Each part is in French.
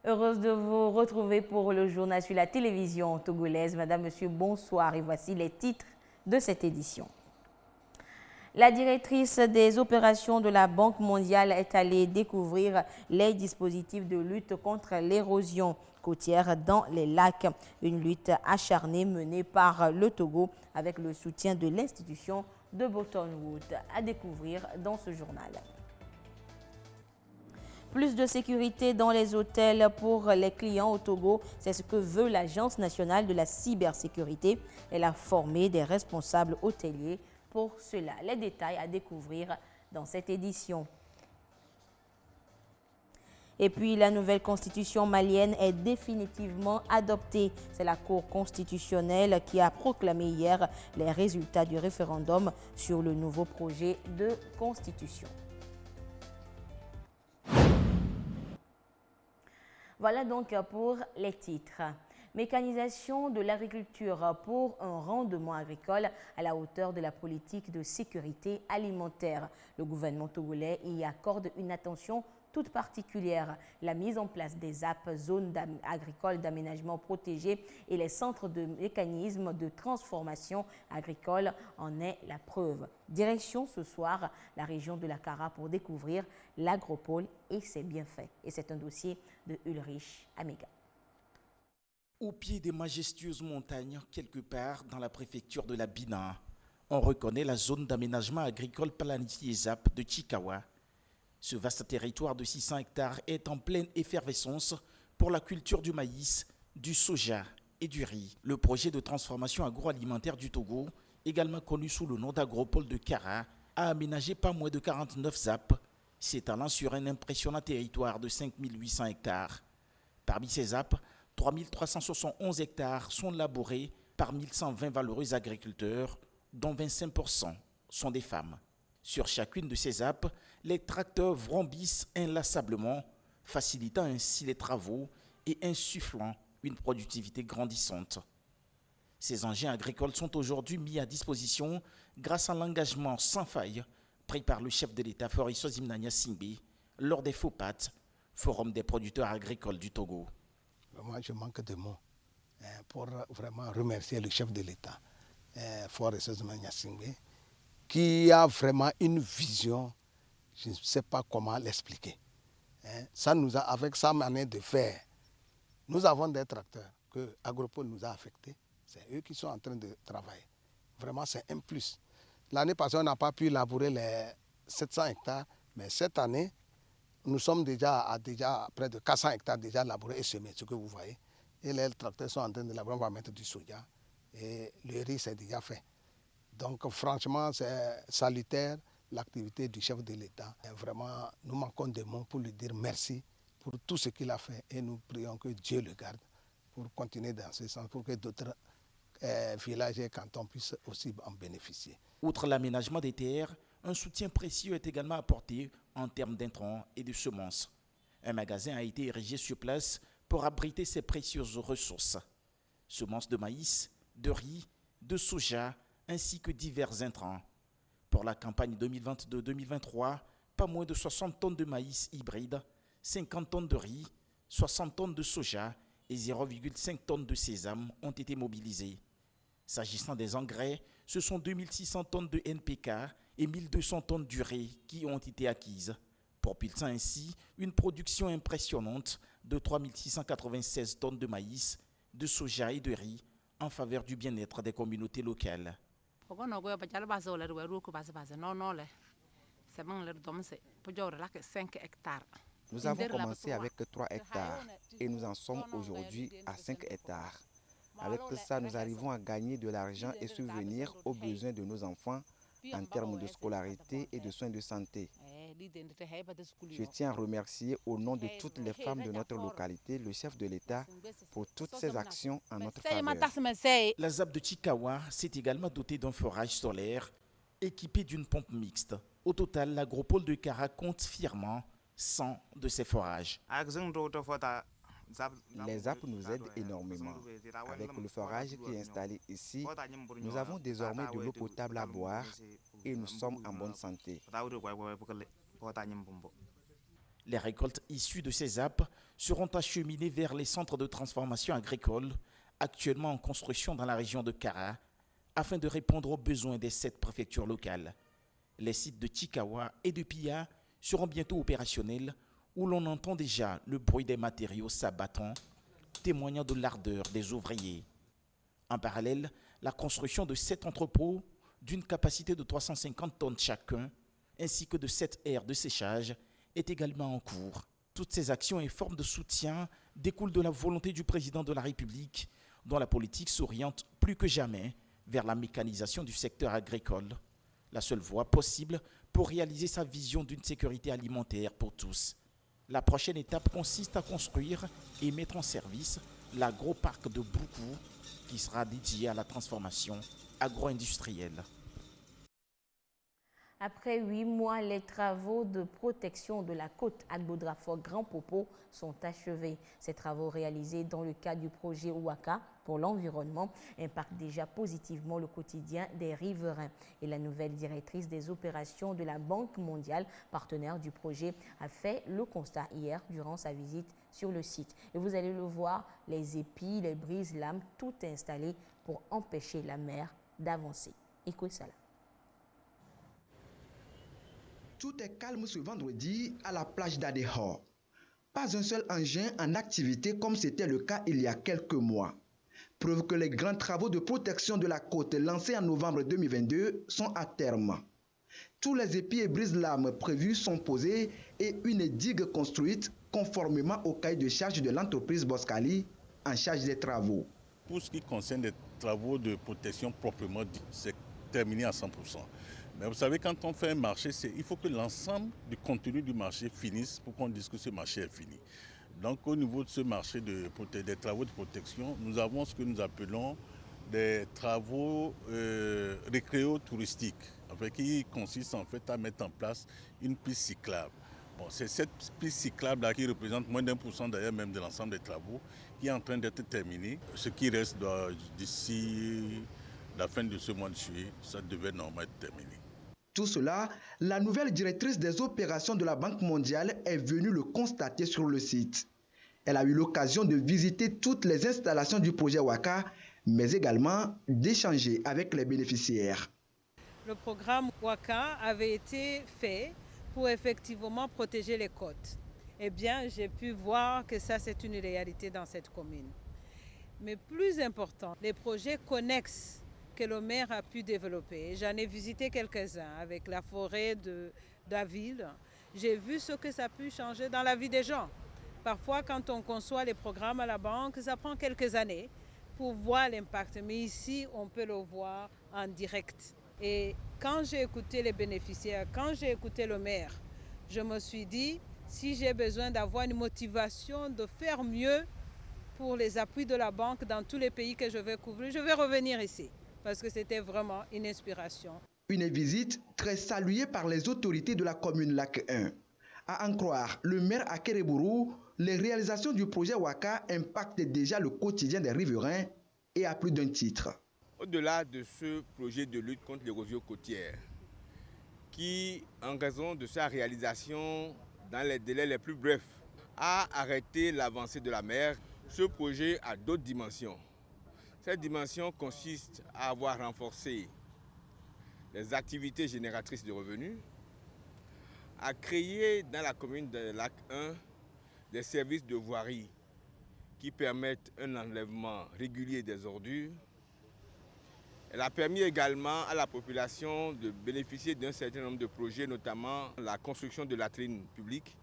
Heureuse de vous retrouver pour le journal sur la télévision togolaise. Madame, Monsieur, bonsoir et voici les titres de cette édition. La directrice des opérations de la Banque mondiale est allée découvrir les dispositifs de lutte contre l'érosion côtière dans les lacs. Une lutte acharnée menée par le Togo avec le soutien de l'institution de Bretton Woods. À découvrir dans ce journal. Plus de sécurité dans les hôtels pour les clients au Togo, c'est ce que veut l'Agence nationale de la cybersécurité. Elle a formé des responsables hôteliers pour cela. Les détails à découvrir dans cette édition. Et puis, la nouvelle constitution malienne est définitivement adoptée. C'est la Cour constitutionnelle qui a proclamé hier les résultats du référendum sur le nouveau projet de constitution. Voilà donc pour les titres. Mécanisation de l'agriculture pour un rendement agricole à la hauteur de la politique de sécurité alimentaire. Le gouvernement togolais y accorde une attention toute particulière. La mise en place des ZAP, zones agricoles d'aménagement protégées, et les centres de mécanismes de transformation agricole en est la preuve. Direction ce soir la région de la Kara pour découvrir l'agropole et ses bienfaits. Et c'est un dossier de Ulrich Amega. Au pied des majestueuses montagnes, quelque part dans la préfecture de la Bina, on reconnaît la zone d'aménagement agricole planifiée ZAP de Chikawa. Ce vaste territoire de 600 hectares est en pleine effervescence pour la culture du maïs, du soja et du riz. Le projet de transformation agroalimentaire du Togo, également connu sous le nom d'agropole de Kara, a aménagé pas moins de 49 ZAP, s'étalant sur un impressionnant territoire de 5800 hectares. Parmi ces ZAP, 3371 hectares sont labourés par 1120 valeureux agriculteurs, dont 25% sont des femmes. Sur chacune de ces ZAP, les tracteurs vrombissent inlassablement, facilitant ainsi les travaux et insufflant une productivité grandissante. Ces engins agricoles sont aujourd'hui mis à disposition grâce à l'engagement sans faille pris par le chef de l'État Faure Hissozimna Singbe lors des FOPAT, Forum des producteurs agricoles du Togo. Moi, je manque de mots pour vraiment remercier le chef de l'État, Faure Hissozimna Singbe, qui a vraiment une vision, je ne sais pas comment l'expliquer. Ça nous a, avec sa manière de faire, nous avons des tracteurs que Agropole nous a affectés. C'est eux qui sont en train de travailler. Vraiment, c'est un plus. L'année passée, on n'a pas pu labourer les 700 hectares, mais cette année, nous sommes déjà à près de 400 hectares déjà labourés et semés, ce que vous voyez. Et les tracteurs sont en train de labourer, on va mettre du soja. Et le riz, c'est déjà fait. Donc franchement, c'est salutaire l'activité du chef de l'État. Vraiment, nous manquons de mots pour lui dire merci pour tout ce qu'il a fait et nous prions que Dieu le garde pour continuer dans ce sens, pour que d'autres villages et cantons puissent aussi en bénéficier. Outre l'aménagement des terres, un soutien précieux est également apporté en termes d'intrants et de semences. Un magasin a été érigé sur place pour abriter ces précieuses ressources. Semences de maïs, de riz, de soja, ainsi que divers intrants. Pour la campagne 2022-2023, pas moins de 60 tonnes de maïs hybride, 50 tonnes de riz, 60 tonnes de soja et 0,5 tonnes de sésame ont été mobilisées. S'agissant des engrais, ce sont 2600 tonnes de NPK et 1200 tonnes d'urée qui ont été acquises, propulsant ainsi une production impressionnante de 3696 tonnes de maïs, de soja et de riz en faveur du bien-être des communautés locales. Nous avons commencé avec 3 hectares et nous en sommes aujourd'hui à 5 hectares. Avec ça, nous arrivons à gagner de l'argent et subvenir aux besoins de nos enfants en termes de scolarité et de soins de santé. Je tiens à remercier au nom de toutes les femmes de notre localité le chef de l'État pour toutes ses actions en notre faveur. La ZAP de Chikawa s'est également dotée d'un forage solaire équipé d'une pompe mixte. Au total, l'agropole de Kara compte fièrement 100 de ces forages. Les ZAP nous aident énormément. Avec le forage qui est installé ici, nous avons désormais de l'eau potable à boire et nous sommes en bonne santé. Les récoltes issues de ces ZAP seront acheminées vers les centres de transformation agricole actuellement en construction dans la région de Kara afin de répondre aux besoins des 7 préfectures locales. Les sites de Tchikawa et de Pia seront bientôt opérationnels où l'on entend déjà le bruit des matériaux s'abattant, témoignant de l'ardeur des ouvriers. En parallèle, la construction de 7 entrepôts d'une capacité de 350 tonnes chacun, ainsi que de 7 aires de séchage, est également en cours. Toutes ces actions et formes de soutien découlent de la volonté du président de la République, dont la politique s'oriente plus que jamais vers la mécanisation du secteur agricole, la seule voie possible pour réaliser sa vision d'une sécurité alimentaire pour tous. La prochaine étape consiste à construire et mettre en service l'agroparc de Boukou, qui sera dédié à la transformation agro-industrielle. Après 8 mois, les travaux de protection de la côte Agbodrafort-Grand Popo sont achevés. Ces travaux réalisés dans le cadre du projet Ouaka pour l'environnement impactent déjà positivement le quotidien des riverains. Et la nouvelle directrice des opérations de la Banque mondiale, partenaire du projet, a fait le constat hier durant sa visite sur le site. Et vous allez le voir, les épis, les brises-lames, tout est installé pour empêcher la mer d'avancer. Écoutez ça là. Tout est calme ce vendredi à la plage d'Adehor. Pas un seul engin en activité comme c'était le cas il y a quelques mois. Preuve que les grands travaux de protection de la côte lancés en novembre 2022 sont à terme. Tous les épis et brises-lames prévus sont posés et une digue construite conformément au cahier de charge de l'entreprise Boskali en charge des travaux. Pour ce qui concerne les travaux de protection proprement dit, c'est terminé à 100%. Mais vous savez, quand on fait un marché, il faut que l'ensemble du contenu du marché finisse pour qu'on dise que ce marché est fini. Donc au niveau de ce marché des travaux de protection, nous avons ce que nous appelons des travaux récréo-touristiques, qui consistent en fait à mettre en place une piste cyclable. Bon, c'est cette piste cyclable-là qui représente moins d'1% d'ailleurs même de l'ensemble des travaux qui est en train d'être terminée. Ce qui reste d'ici la fin de ce mois de juillet, ça devait normalement être terminé. Tout cela, la nouvelle directrice des opérations de la Banque mondiale est venue le constater sur le site. Elle a eu l'occasion de visiter toutes les installations du projet Ouaka, mais également d'échanger avec les bénéficiaires. Le programme Ouaka avait été fait pour effectivement protéger les côtes. Eh bien, j'ai pu voir que ça, c'est une réalité dans cette commune. Mais plus important, les projets connexes que le maire a pu développer. J'en ai visité quelques-uns avec la forêt de la ville. J'ai vu ce que ça a pu changer dans la vie des gens. Parfois, quand on conçoit les programmes à la banque, ça prend quelques années pour voir l'impact. Mais ici, on peut le voir en direct. Et quand j'ai écouté les bénéficiaires, quand j'ai écouté le maire, je me suis dit, si j'ai besoin d'avoir une motivation de faire mieux pour les appuis de la banque dans tous les pays que je vais couvrir, je vais revenir ici. Parce que c'était vraiment une inspiration. Une visite très saluée par les autorités de la commune Lac 1. À en croire le maire Akereburu, les réalisations du projet Ouaka impactent déjà le quotidien des riverains et à plus d'un titre. Au-delà de ce projet de lutte contre l'érosion côtière, qui, en raison de sa réalisation dans les délais les plus brefs, a arrêté l'avancée de la mer, ce projet a d'autres dimensions. Cette dimension consiste à avoir renforcé les activités génératrices de revenus, à créer dans la commune de Lac 1 des services de voirie qui permettent un enlèvement régulier des ordures. Elle a permis également à la population de bénéficier d'un certain nombre de projets, notamment la construction de latrines publiques,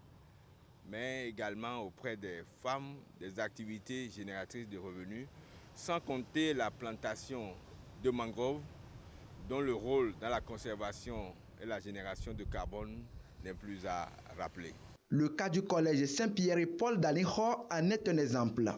mais également auprès des femmes, des activités génératrices de revenus, sans compter la plantation de mangroves, dont le rôle dans la conservation et la génération de carbone n'est plus à rappeler. Le cas du collège Saint-Pierre et Paul d'Aneho en est un exemple.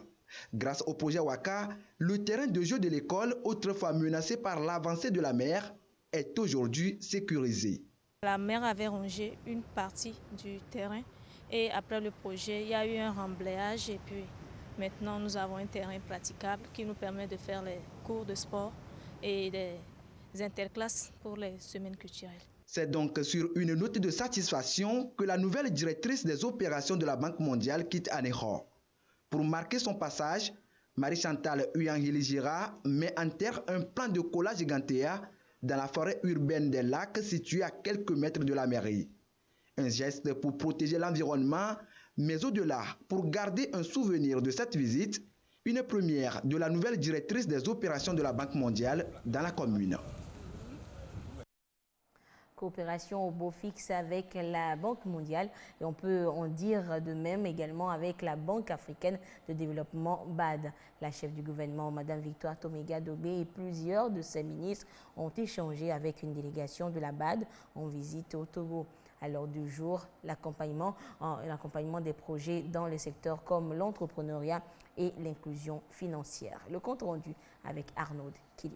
Grâce au projet Ouaka, le terrain de jeu de l'école, autrefois menacé par l'avancée de la mer, est aujourd'hui sécurisé. La mer avait rongé une partie du terrain et après le projet, il y a eu un remblayage et puis maintenant nous avons un terrain praticable qui nous permet de faire les cours de sport et des interclasses pour les semaines culturelles. C'est donc sur une note de satisfaction que la nouvelle directrice des opérations de la Banque mondiale quitte Anéhor. Pour marquer son passage, Marie-Chantal Uyangili-Gira met en terre un plan de cola gigantea dans la forêt urbaine des lacs située à quelques mètres de la mairie. Un geste pour protéger l'environnement, mais au-delà, pour garder un souvenir de cette visite, une première de la nouvelle directrice des opérations de la Banque mondiale dans la commune. Coopération au beau fixe avec la Banque mondiale et on peut en dire de même également avec la Banque africaine de développement BAD. La chef du gouvernement, Mme Victoire Toméga-Dogbé, et plusieurs de ses ministres ont échangé avec une délégation de la BAD en visite au Togo. À l'ordre du jour, l'accompagnement des projets dans le secteur comme l'entrepreneuriat et l'inclusion financière. Le compte rendu avec Arnaud Kili.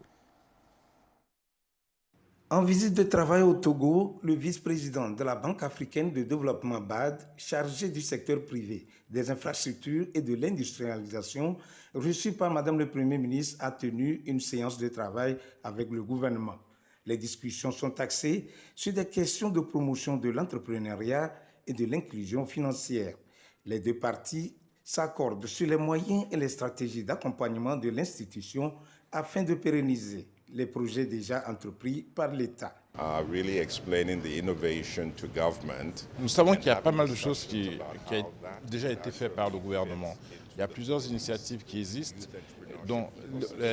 En visite de travail au Togo, le vice-président de la Banque africaine de développement BAD, chargé du secteur privé, des infrastructures et de l'industrialisation, reçu par Madame le Premier ministre, a tenu une séance de travail avec le gouvernement. Les discussions sont axées sur des questions de promotion de l'entrepreneuriat et de l'inclusion financière. Les deux parties s'accordent sur les moyens et les stratégies d'accompagnement de l'institution afin de pérenniser les projets déjà entrepris par l'État. Nous savons qu'il y a pas mal de choses qui ont déjà été faites par le gouvernement. Il y a plusieurs initiatives qui existent. Donc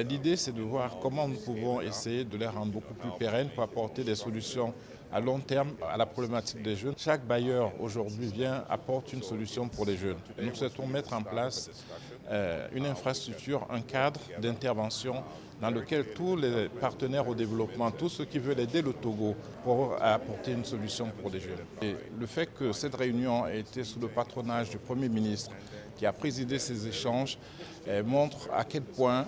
l'idée, c'est de voir comment nous pouvons essayer de les rendre beaucoup plus pérennes pour apporter des solutions à long terme à la problématique des jeunes. Chaque bailleur aujourd'hui apporte une solution pour les jeunes. Nous souhaitons mettre en place une infrastructure, un cadre d'intervention dans lequel tous les partenaires au développement, tous ceux qui veulent aider le Togo pour apporter une solution pour les jeunes. Et le fait que cette réunion ait été sous le patronage du Premier ministre qui a présidé ces échanges montre à quel point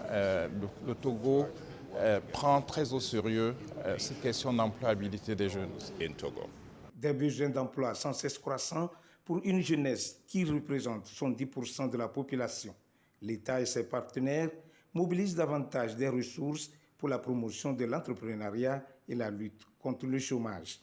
le Togo prend très au sérieux cette question d'employabilité des jeunes. Des besoins d'emploi sans cesse croissants pour une jeunesse qui représente 70% de la population. L'État et ses partenaires mobilisent davantage des ressources pour la promotion de l'entrepreneuriat et la lutte contre le chômage.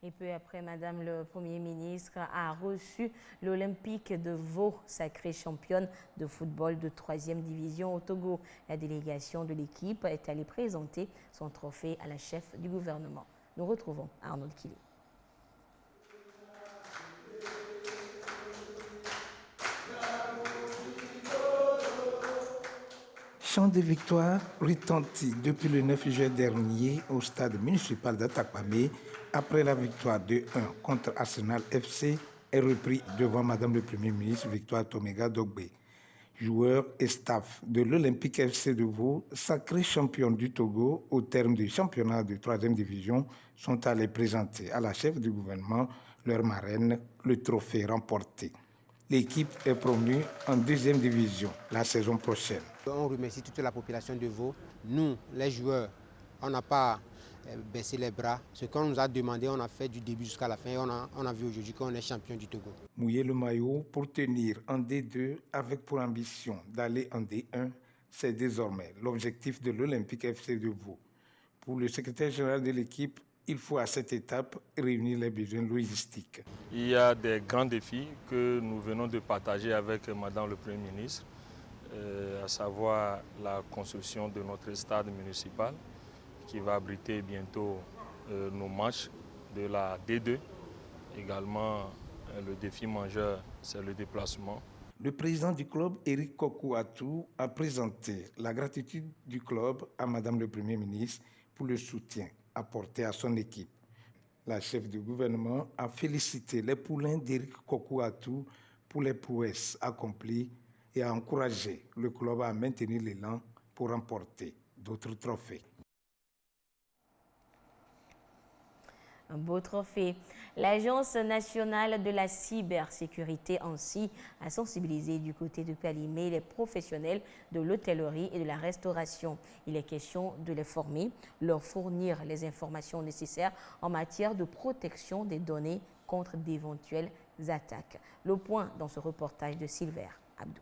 Et peu après, Madame le Premier ministre a reçu l'Olympique de Vaud, sacrée championne de football de 3e division au Togo. La délégation de l'équipe est allée présenter son trophée à la chef du gouvernement. Nous retrouvons Arnaud Kili. Chant de victoire retentit depuis le 9 juillet dernier au stade municipal d'Atakpamé après la victoire de 1 contre Arsenal FC est repris devant Madame le Premier ministre Victoire Toméga-Dogbé. Joueurs et staff de l'Olympique FC de Vaud, sacré champion du Togo au terme du championnat de 3e division, sont allés présenter à la chef du gouvernement, leur marraine, le trophée remporté. L'équipe est promue en 2e division la saison prochaine. On remercie toute la population de Vaud. Nous, les joueurs, on n'a pas baissé les bras. Ce qu'on nous a demandé, on a fait du début jusqu'à la fin et on a vu aujourd'hui qu'on est champion du Togo. Mouiller le maillot pour tenir en D2 avec pour ambition d'aller en D1, c'est désormais l'objectif de l'Olympique FC de Vaud. Pour le secrétaire général de l'équipe, il faut à cette étape réunir les besoins logistiques. Il y a des grands défis que nous venons de partager avec Madame le Premier ministre, à savoir la construction de notre stade municipal qui va abriter bientôt nos matchs de la D2. Également, le défi majeur, c'est le déplacement. Le président du club, Éric Kokou-Atou, a présenté la gratitude du club à Madame le Premier ministre pour le soutien apporté à son équipe. La chef du gouvernement a félicité les poulains d'Éric Kokou-Atou pour les prouesses accomplies et a encouragé le club à maintenir l'élan pour remporter d'autres trophées. Un beau trophée. L'Agence nationale de la cybersécurité ANSSI a sensibilisé du côté de Calimé les professionnels de l'hôtellerie et de la restauration. Il est question de les former, leur fournir les informations nécessaires en matière de protection des données contre d'éventuelles attaques. Le point dans ce reportage de Silver Abdou.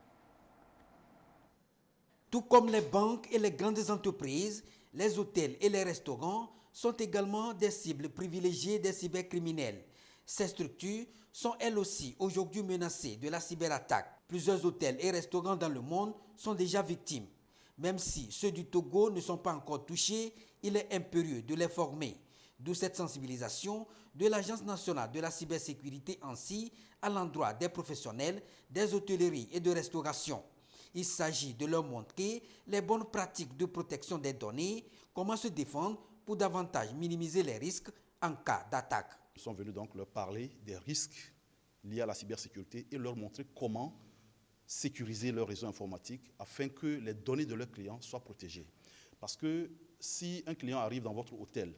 Tout comme les banques et les grandes entreprises, les hôtels et les restaurants sont également des cibles privilégiées des cybercriminels. Ces structures sont elles aussi aujourd'hui menacées de la cyberattaque. Plusieurs hôtels et restaurants dans le monde sont déjà victimes. Même si ceux du Togo ne sont pas encore touchés, il est impérieux de les former. D'où cette sensibilisation de l'Agence nationale de la cybersécurité ANSSI à l'endroit des professionnels, des hôtelleries et de restauration. Il s'agit de leur montrer les bonnes pratiques de protection des données, comment se défendre pour davantage minimiser les risques en cas d'attaque. Nous sommes venus donc leur parler des risques liés à la cybersécurité et leur montrer comment sécuriser leur réseau informatique afin que les données de leurs clients soient protégées. Parce que si un client arrive dans votre hôtel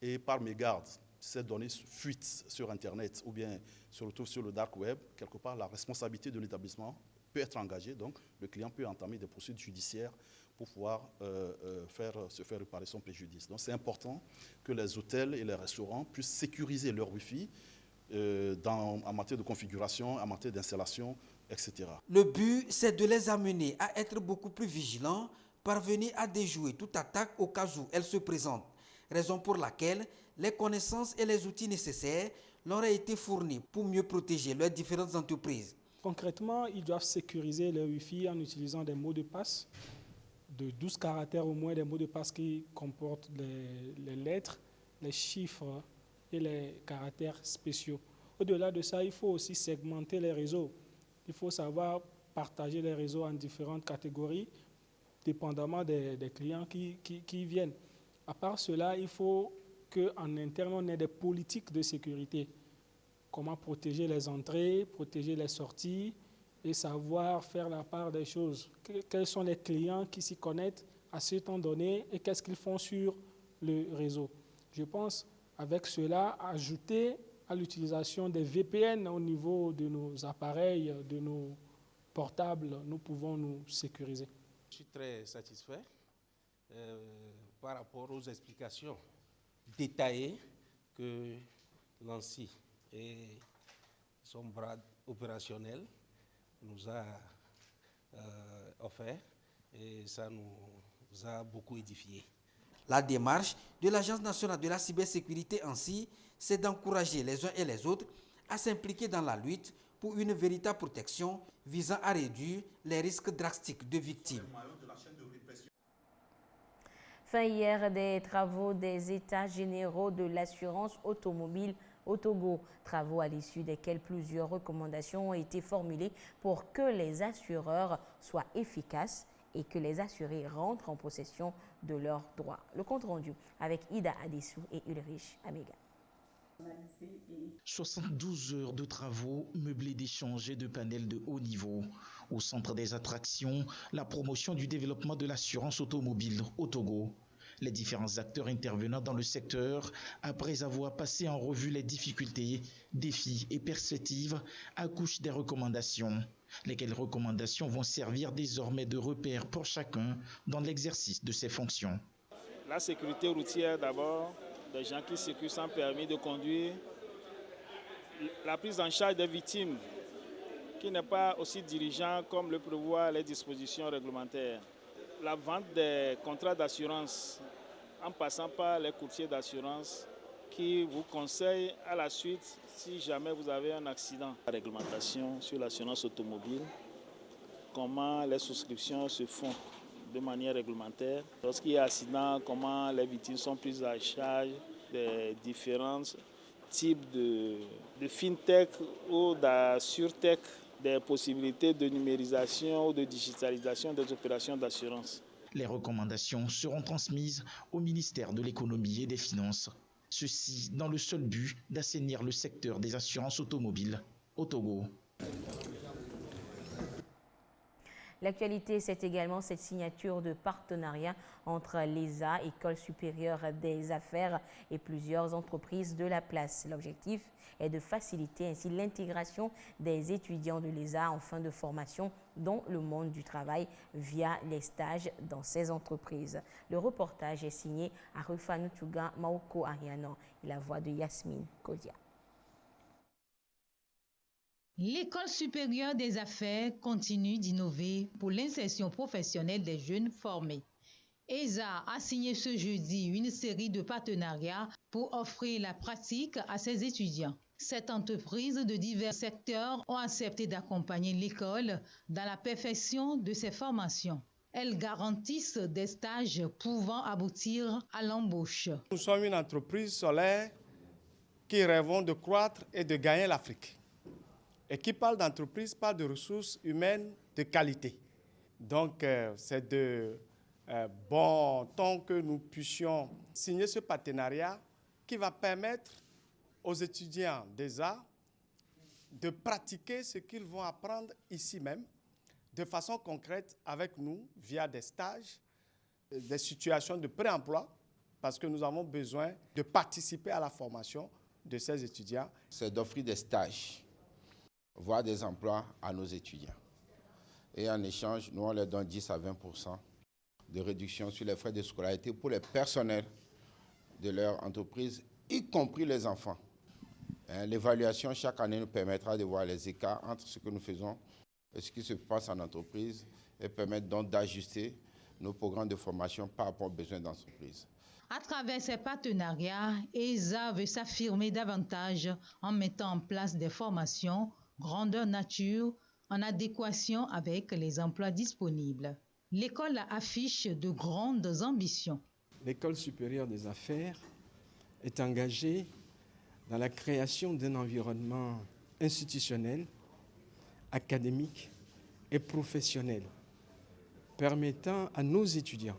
et par mégarde, ces données fuitent sur Internet ou bien se retrouvent sur le dark web, quelque part la responsabilité de l'établissement peut être engagée, donc le client peut entamer des poursuites judiciaires pour pouvoir se faire réparer son préjudice. Donc c'est important que les hôtels et les restaurants puissent sécuriser leur Wi-Fi en matière de configuration, en matière d'installation, etc. Le but, c'est de les amener à être beaucoup plus vigilants, parvenir à déjouer toute attaque au cas où elle se présente. Raison pour laquelle les connaissances et les outils nécessaires leur ont été fournis pour mieux protéger leurs différentes entreprises. Concrètement, ils doivent sécuriser leur Wi-Fi en utilisant des mots de passe de 12 caractères au moins, des mots de passe qui comportent les lettres, les chiffres et les caractères spéciaux. Au-delà de ça, il faut aussi segmenter les réseaux. Il faut savoir partager les réseaux en différentes catégories, dépendamment des clients qui viennent. À part cela, il faut qu'en interne, on ait des politiques de sécurité. Comment protéger les entrées, protéger les sorties et savoir faire la part des choses. Quels sont les clients qui s'y connectent à ce temps donné et qu'est-ce qu'ils font sur le réseau. Je pense, avec cela, ajouter à l'utilisation des VPN au niveau de nos appareils, de nos portables, nous pouvons nous sécuriser. Je suis très satisfait par rapport aux explications détaillées que l'ANSSI et son bras opérationnel nous a offert et ça nous a beaucoup édifié. La démarche de l'Agence nationale de la cybersécurité ANSSI, c'est d'encourager les uns et les autres à s'impliquer dans la lutte pour une véritable protection visant à réduire les risques drastiques de victimes. Fin hier des travaux des États généraux de l'assurance automobile au Togo, travaux à l'issue desquels plusieurs recommandations ont été formulées pour que les assureurs soient efficaces et que les assurés rentrent en possession de leurs droits. Le compte rendu avec Ida Adessou et Ulrich Amega. 72 heures de travaux meublés d'échanges et de panels de haut niveau. Au centre des attractions, la promotion du développement de l'assurance automobile au Togo. Les différents acteurs intervenant dans le secteur, après avoir passé en revue les difficultés, défis et perspectives, accouchent des recommandations. Lesquelles recommandations vont servir désormais de repère pour chacun dans l'exercice de ses fonctions. La sécurité routière d'abord, des gens qui circulent sans permis de conduire, la prise en charge des victimes, qui n'est pas aussi dirigeant comme le prévoient les dispositions réglementaires. La vente des contrats d'assurance en passant par les courtiers d'assurance qui vous conseillent à la suite si jamais vous avez un accident. La réglementation sur l'assurance automobile, comment les souscriptions se font de manière réglementaire. Lorsqu'il y a accident, comment les victimes sont prises en charge des différents types de fintech ou d'assurtech, des possibilités de numérisation ou de digitalisation des opérations d'assurance. Les recommandations seront transmises au ministère de l'Économie et des Finances. Ceci dans le seul but d'assainir le secteur des assurances automobiles au Togo. L'actualité, c'est également cette signature de partenariat entre l'ESA, École supérieure des affaires, et plusieurs entreprises de la place. L'objectif est de faciliter ainsi l'intégration des étudiants de l'ESA en fin de formation dans le monde du travail via les stages dans ces entreprises. Le reportage est signé Arufa Nutuga Maoko Ariano et la voix de Yasmine Kodia. L'École supérieure des affaires continue d'innover pour l'insertion professionnelle des jeunes formés. ESA a signé ce jeudi une série de partenariats pour offrir la pratique à ses étudiants. Cette entreprise de divers secteurs ont accepté d'accompagner l'école dans la perfection de ses formations. Elles garantissent des stages pouvant aboutir à l'embauche. Nous sommes une entreprise solaire qui rêvons de croître et de gagner l'Afrique. Et qui parle d'entreprise, parle de ressources humaines de qualité. Donc, c'est de bon temps que nous puissions signer ce partenariat qui va permettre aux étudiants d'ESA de pratiquer ce qu'ils vont apprendre ici même, de façon concrète avec nous, via des stages, des situations de pré-emploi, parce que nous avons besoin de participer à la formation de ces étudiants. C'est d'offrir des stages, voire des emplois à nos étudiants. Et en échange, nous, on leur donne 10 à 20% de réduction sur les frais de scolarité pour les personnels de leur entreprise, y compris les enfants. L'évaluation chaque année nous permettra de voir les écarts entre ce que nous faisons et ce qui se passe en entreprise et permettre donc d'ajuster nos programmes de formation par rapport aux besoins d'entreprise. À travers ces partenariats, ESA veut s'affirmer davantage en mettant en place des formations grandeur nature en adéquation avec les emplois disponibles. L'école affiche de grandes ambitions. L'École supérieure des affaires est engagée dans la création d'un environnement institutionnel, académique et professionnel, permettant à nos étudiants,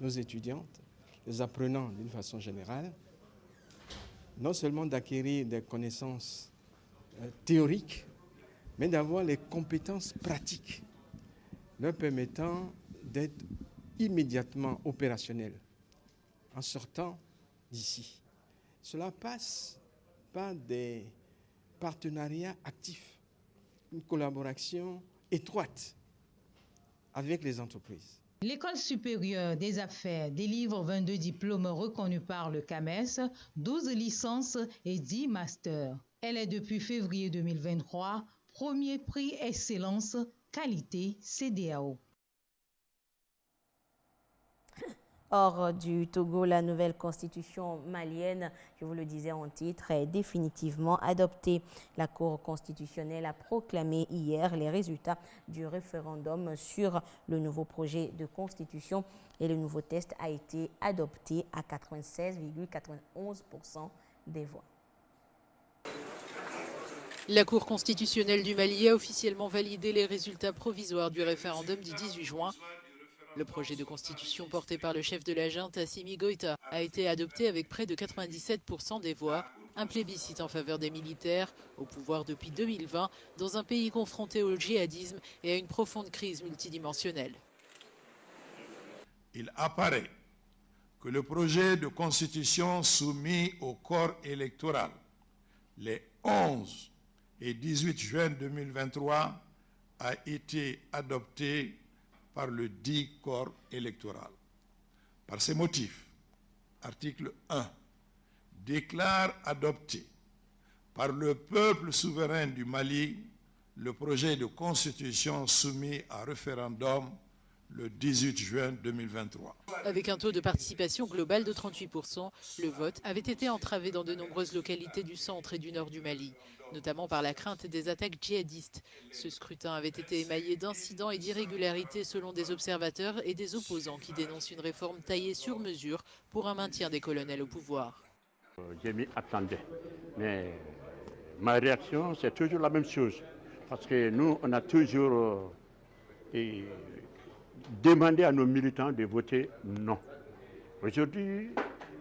nos étudiantes, les apprenants d'une façon générale, non seulement d'acquérir des connaissances théoriques, mais d'avoir les compétences pratiques, leur permettant d'être immédiatement opérationnels en sortant d'ici. Cela passe par des partenariats actifs, une collaboration étroite avec les entreprises. L'École supérieure des affaires délivre 22 diplômes reconnus par le CAMES, 12 licences et 10 masters. Elle est depuis février 2023 premier prix Excellence Qualité CEDEAO. Hors du Togo, la nouvelle constitution malienne, je vous le disais en titre, est définitivement adoptée. La Cour constitutionnelle a proclamé hier les résultats du référendum sur le nouveau projet de constitution et le nouveau texte a été adopté à 96,91% des voix. La Cour constitutionnelle du Mali a officiellement validé les résultats provisoires du référendum du 18 juin. Le projet de constitution porté par le chef de la junte, Assimi Goïta, a été adopté avec près de 97% des voix, un plébiscite en faveur des militaires, au pouvoir depuis 2020, dans un pays confronté au djihadisme et à une profonde crise multidimensionnelle. Il apparaît que le projet de constitution soumis au corps électoral les 11 et 18 juin 2023 a été adopté par le dit corps électoral. Par ces motifs, article 1 déclare adopté par le peuple souverain du Mali le projet de constitution soumis à référendum le 18 juin 2023. Avec un taux de participation global de 38%, le vote avait été entravé dans de nombreuses localités du centre et du nord du Mali, notamment par la crainte des attaques djihadistes. Ce scrutin avait été émaillé d'incidents et d'irrégularités selon des observateurs et des opposants qui dénoncent une réforme taillée sur mesure pour un maintien des colonels au pouvoir. J'ai m'y attendais, mais ma réaction c'est toujours la même chose, parce que nous on a toujours demandé à nos militants de voter non. Aujourd'hui,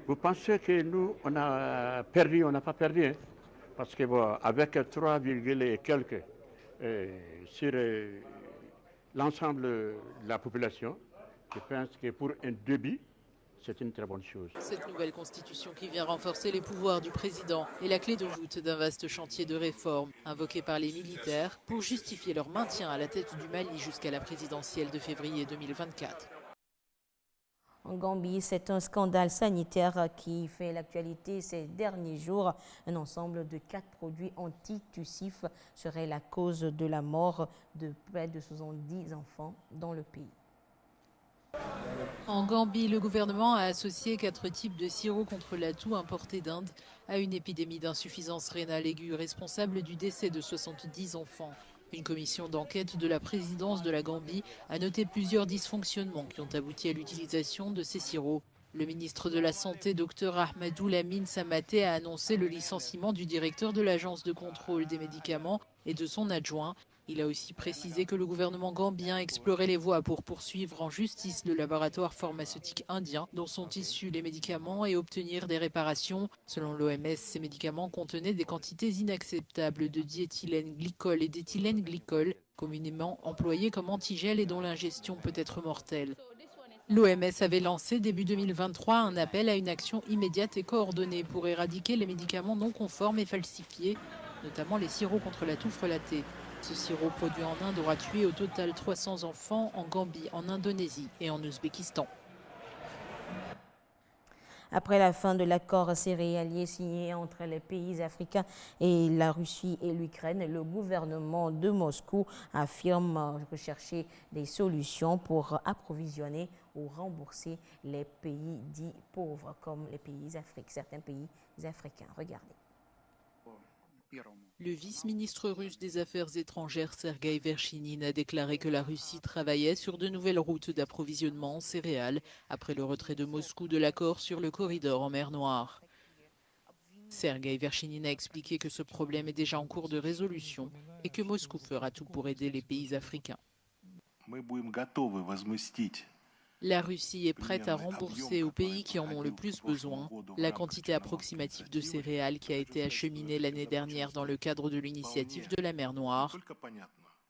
vous pensez que nous on a perdu, on n'a pas perdu, hein? Parce que bon, avec 3, et quelques sur l'ensemble de la population, je pense que pour un début, c'est une très bonne chose. Cette nouvelle constitution qui vient renforcer les pouvoirs du président est la clé de voûte d'un vaste chantier de réforme invoqué par les militaires pour justifier leur maintien à la tête du Mali jusqu'à la présidentielle de février 2024. En Gambie, c'est un scandale sanitaire qui fait l'actualité ces derniers jours. Un ensemble de 4 produits antitussifs serait la cause de la mort de près de 70 enfants dans le pays. En Gambie, le gouvernement a associé 4 types de sirop contre la toux importés d'Inde à une épidémie d'insuffisance rénale aiguë responsable du décès de 70 enfants. Une commission d'enquête de la présidence de la Gambie a noté plusieurs dysfonctionnements qui ont abouti à l'utilisation de ces sirops. Le ministre de la Santé, Dr Ahmadou Lamine Samaté, a annoncé le licenciement du directeur de l'agence de contrôle des médicaments et de son adjoint. Il a aussi précisé que le gouvernement gambien explorait les voies pour poursuivre en justice le laboratoire pharmaceutique indien dont sont issus les médicaments et obtenir des réparations. Selon l'OMS, ces médicaments contenaient des quantités inacceptables de diéthylène glycol et d'éthylène glycol, communément employés comme antigel et dont l'ingestion peut être mortelle. L'OMS avait lancé début 2023 un appel à une action immédiate et coordonnée pour éradiquer les médicaments non conformes et falsifiés, notamment les sirops contre la toux frelatée. Ce sirop produit en Inde aura tué au total 300 enfants en Gambie, en Indonésie et en Ouzbékistan. Après la fin de l'accord céréalier signé entre les pays africains et la Russie et l'Ukraine, le gouvernement de Moscou affirme rechercher des solutions pour approvisionner ou rembourser les pays dits pauvres, comme les pays africains, certains pays africains. Regardez. Le vice-ministre russe des Affaires étrangères Sergueï Verchinin a déclaré que la Russie travaillait sur de nouvelles routes d'approvisionnement en céréales après le retrait de Moscou de l'accord sur le corridor en mer Noire. Sergueï Verchinin a expliqué que ce problème est déjà en cours de résolution et que Moscou fera tout pour aider les pays africains. La Russie est prête à rembourser aux pays qui en ont le plus besoin la quantité approximative de céréales qui a été acheminée l'année dernière dans le cadre de l'initiative de la mer Noire.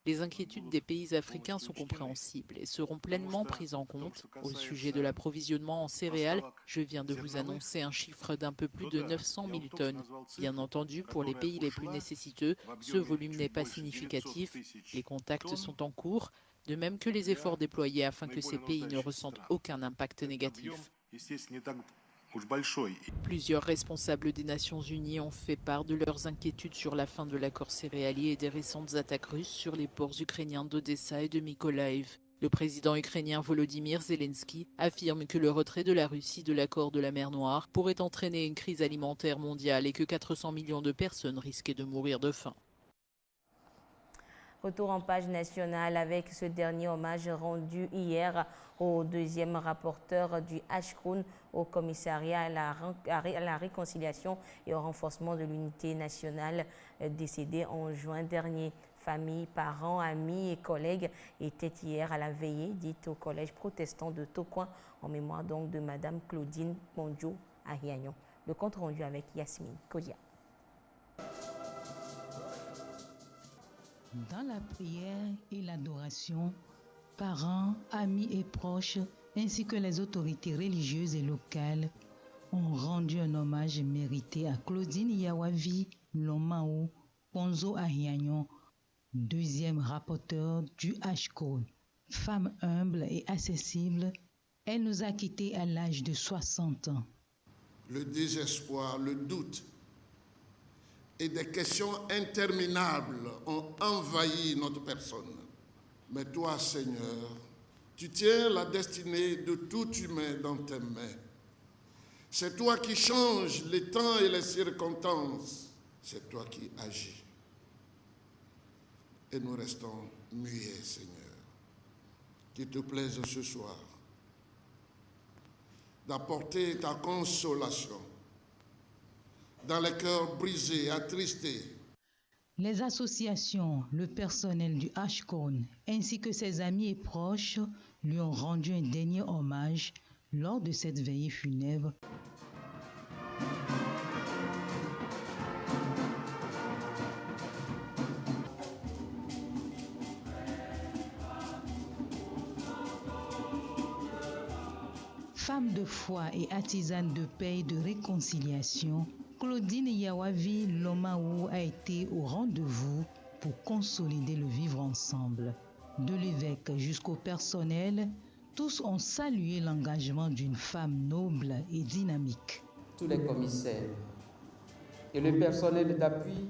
Les inquiétudes des pays africains sont compréhensibles et seront pleinement prises en compte. Au sujet de l'approvisionnement en céréales, je viens de vous annoncer un chiffre d'un peu plus de 900 000 tonnes. Bien entendu, pour les pays les plus nécessiteux, ce volume n'est pas significatif. Les contacts sont en cours, de même que les efforts déployés afin que ces pays ne ressentent aucun impact négatif. Plusieurs responsables des Nations Unies ont fait part de leurs inquiétudes sur la fin de l'accord céréalier et des récentes attaques russes sur les ports ukrainiens d'Odessa et de Mykolaiv. Le président ukrainien Volodymyr Zelensky affirme que le retrait de la Russie de l'accord de la mer Noire pourrait entraîner une crise alimentaire mondiale et que 400 millions de personnes risquaient de mourir de faim. Retour en page nationale avec ce dernier hommage rendu hier au deuxième rapporteur du Ashkroun au commissariat à la réconciliation et au renforcement de l'unité nationale, décédé en juin dernier. Familles, parents, amis et collègues étaient hier à la veillée dite au collège protestant de Tocoin en mémoire donc de Madame Claudine Ponjo à Hiagnon. Le compte rendu avec Yasmine Kodia. Dans la prière et l'adoration, parents, amis et proches, ainsi que les autorités religieuses et locales, ont rendu un hommage mérité à Claudine Yawavi Lomao Ponzo Ahiagnon, deuxième rapporteur du Ashkroun. Femme humble et accessible, elle nous a quittés à l'âge de 60 ans. Le désespoir, le doute et des questions interminables ont envahi notre personne. Mais toi, Seigneur, tu tiens la destinée de tout humain dans tes mains. C'est toi qui changes les temps et les circonstances. C'est toi qui agis. Et nous restons muets, Seigneur. Qu'il te plaise ce soir d'apporter ta consolation dans les cœurs brisés, attristés. Les associations, le personnel du Ashkroun, ainsi que ses amis et proches lui ont rendu un dernier hommage lors de cette veillée funèbre. Femme de foi et artisane de paix et de réconciliation, Claudine Yawavi Lomao a été au rendez-vous pour consolider le vivre ensemble. De l'évêque jusqu'au personnel, tous ont salué l'engagement d'une femme noble et dynamique. Tous les commissaires et le personnel d'appui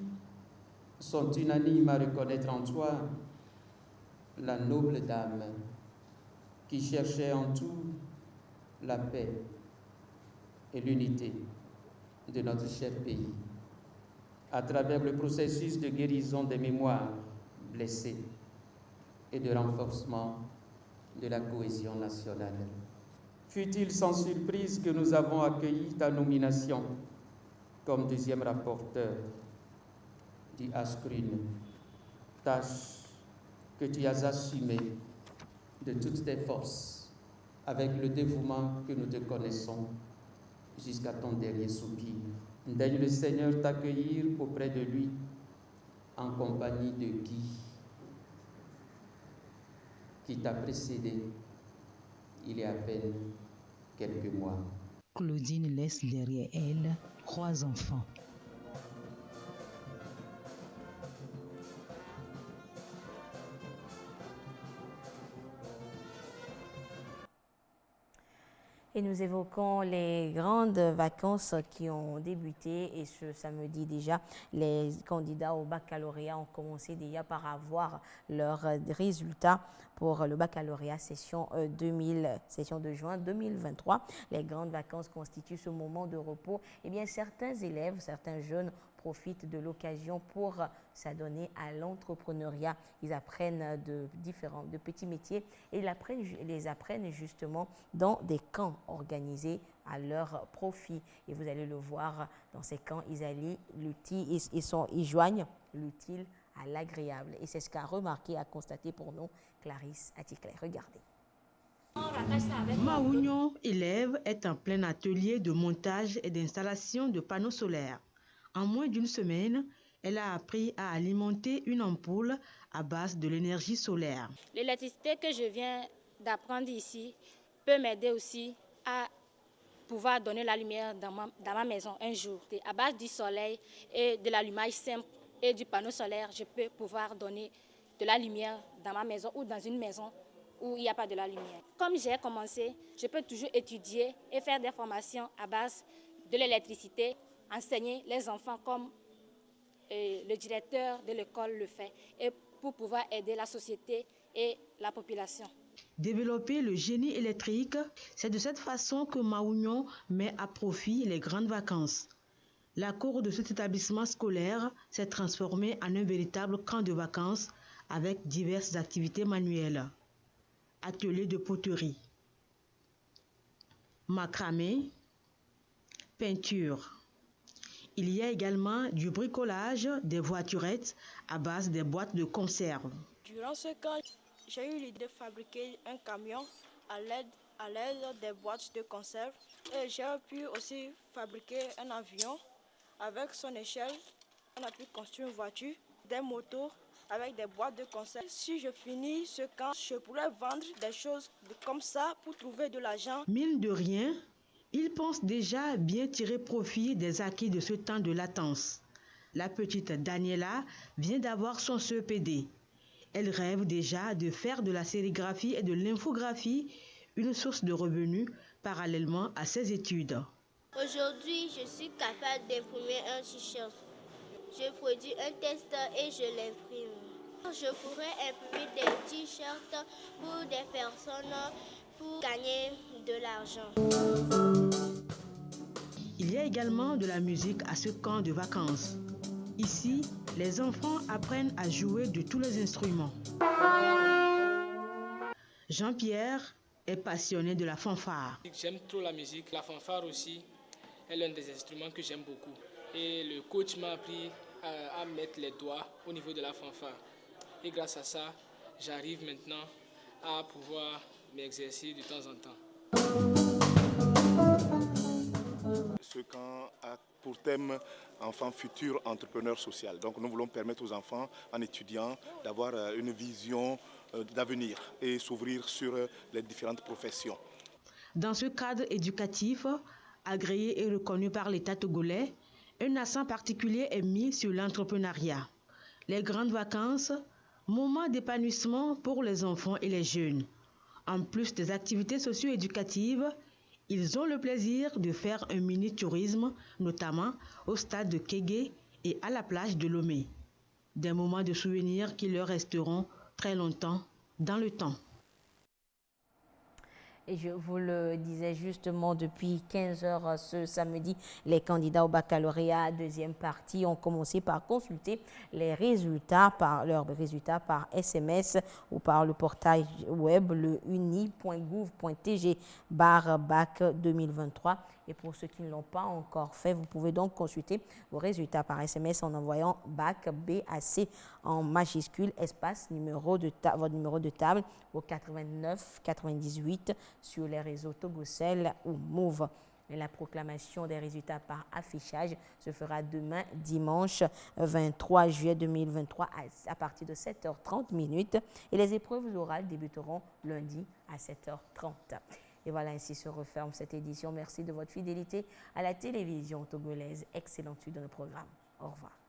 sont unanimes à reconnaître en toi la noble dame qui cherchait en tout la paix et l'unité de notre cher pays, à travers le processus de guérison des mémoires blessées et de renforcement de la cohésion nationale. Fut-il sans surprise que nous avons accueilli ta nomination comme deuxième rapporteur du Ascrune, tâche que tu as assumée de toutes tes forces, avec le dévouement que nous te connaissons jusqu'à ton dernier soupir. Daigne le Seigneur t'accueillir auprès de lui, en compagnie de Guy, qui t'a précédé il y a à peine quelques mois. Claudine laisse derrière elle 3 enfants. Et nous évoquons les grandes vacances qui ont débuté et ce samedi déjà, les candidats au baccalauréat ont commencé déjà par avoir leurs résultats pour le baccalauréat session de juin 2023. Les grandes vacances constituent ce moment de repos. Eh bien, certains élèves, certains jeunes profitent de l'occasion pour s'adonner à l'entrepreneuriat. Ils apprennent de petits métiers et les apprennent justement dans des camps organisés à leur profit. Et vous allez le voir, dans ces camps, ils joignent l'utile à l'agréable. Et c'est ce qu'a remarqué, a constaté pour nous Clarisse Aticlay. Regardez. Maounion, élève, est en plein atelier de montage et d'installation de panneaux solaires. En moins d'une semaine, elle a appris à alimenter une ampoule à base de l'énergie solaire. L'électricité que je viens d'apprendre ici peut m'aider aussi à pouvoir donner la lumière dans ma maison un jour. À base du soleil et de l'allumage simple et du panneau solaire, je peux pouvoir donner de la lumière dans ma maison ou dans une maison où il n'y a pas de la lumière. Comme j'ai commencé, je peux toujours étudier et faire des formations à base de l'électricité, enseigner les enfants comme le directeur de l'école le fait et pour pouvoir aider la société et la population. Développer le génie électrique, c'est de cette façon que Maounion met à profit les grandes vacances. La cour de cet établissement scolaire s'est transformée en un véritable camp de vacances avec diverses activités manuelles. Ateliers de poterie, macramé, peinture. Il y a également du bricolage des voiturettes à base des boîtes de conserve. Durant ce camp, j'ai eu l'idée de fabriquer un camion à l'aide des boîtes de conserve. Et j'ai pu aussi fabriquer un avion avec son échelle. On a pu construire une voiture, des motos avec des boîtes de conserve. Si je finis ce camp, je pourrais vendre des choses comme ça pour trouver de l'argent. Mine de rien, il pense déjà bien tirer profit des acquis de ce temps de latence. La petite Daniela vient d'avoir son CEPD. Elle rêve déjà de faire de la sérigraphie et de l'infographie une source de revenus parallèlement à ses études. Aujourd'hui, je suis capable d'imprimer un t-shirt. Je produis un test et je l'imprime. Je pourrais imprimer des t-shirts pour des personnes pour gagner de l'argent. Il y a également de la musique à ce camp de vacances. Ici, les enfants apprennent à jouer de tous les instruments. Jean-Pierre est passionné de la fanfare. J'aime trop la musique, la fanfare aussi est l'un des instruments que j'aime beaucoup. Et le coach m'a appris à mettre les doigts au niveau de la fanfare. Et grâce à ça, j'arrive maintenant à pouvoir m'exercer de temps en temps. Ce camp a pour thème enfants futurs entrepreneurs sociaux. Donc nous voulons permettre aux enfants, en étudiant, d'avoir une vision d'avenir et s'ouvrir sur les différentes professions. Dans ce cadre éducatif, agréé et reconnu par l'État togolais, un accent particulier est mis sur l'entrepreneuriat. Les grandes vacances, moment d'épanouissement pour les enfants et les jeunes. En plus des activités socio-éducatives, ils ont le plaisir de faire un mini-tourisme, notamment au stade de Kégué et à la plage de Lomé. Des moments de souvenirs qui leur resteront très longtemps dans le temps. Et je vous le disais justement, depuis 15 h ce samedi, les candidats au baccalauréat deuxième partie ont commencé par consulter leurs résultats par SMS ou par le portail web le uni.gouv.tg/bac 2023. Et pour ceux qui ne l'ont pas encore fait, vous pouvez donc consulter vos résultats par SMS en envoyant BAC BAC en majuscule, espace, votre numéro de table au 89 98 sur les réseaux Togocel ou Move. Et la proclamation des résultats par affichage se fera demain, dimanche 23 juillet 2023 à partir de 7h30 et les épreuves orales débuteront lundi à 7h30. Et voilà, ainsi se referme cette édition. Merci de votre fidélité à la télévision togolaise. Excellente suite de nos programmes. Au revoir.